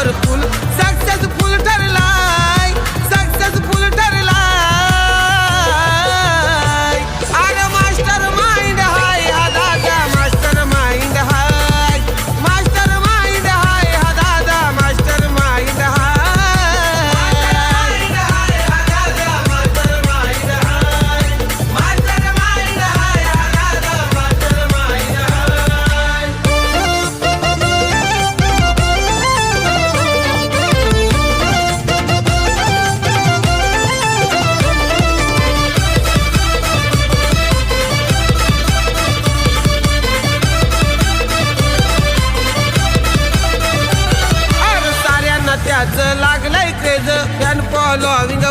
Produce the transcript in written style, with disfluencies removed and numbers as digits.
Powerful successful ठरलाय, successful ठरलाय. अरे मास्टर माइंड हाय हा दादा, मास्टर माइंड हाय, मास्टर माइंड हाय हा दादा, मास्टर माइंड हाय. त्याचं लागलंय क्रेज, फॅन फॉलोविंग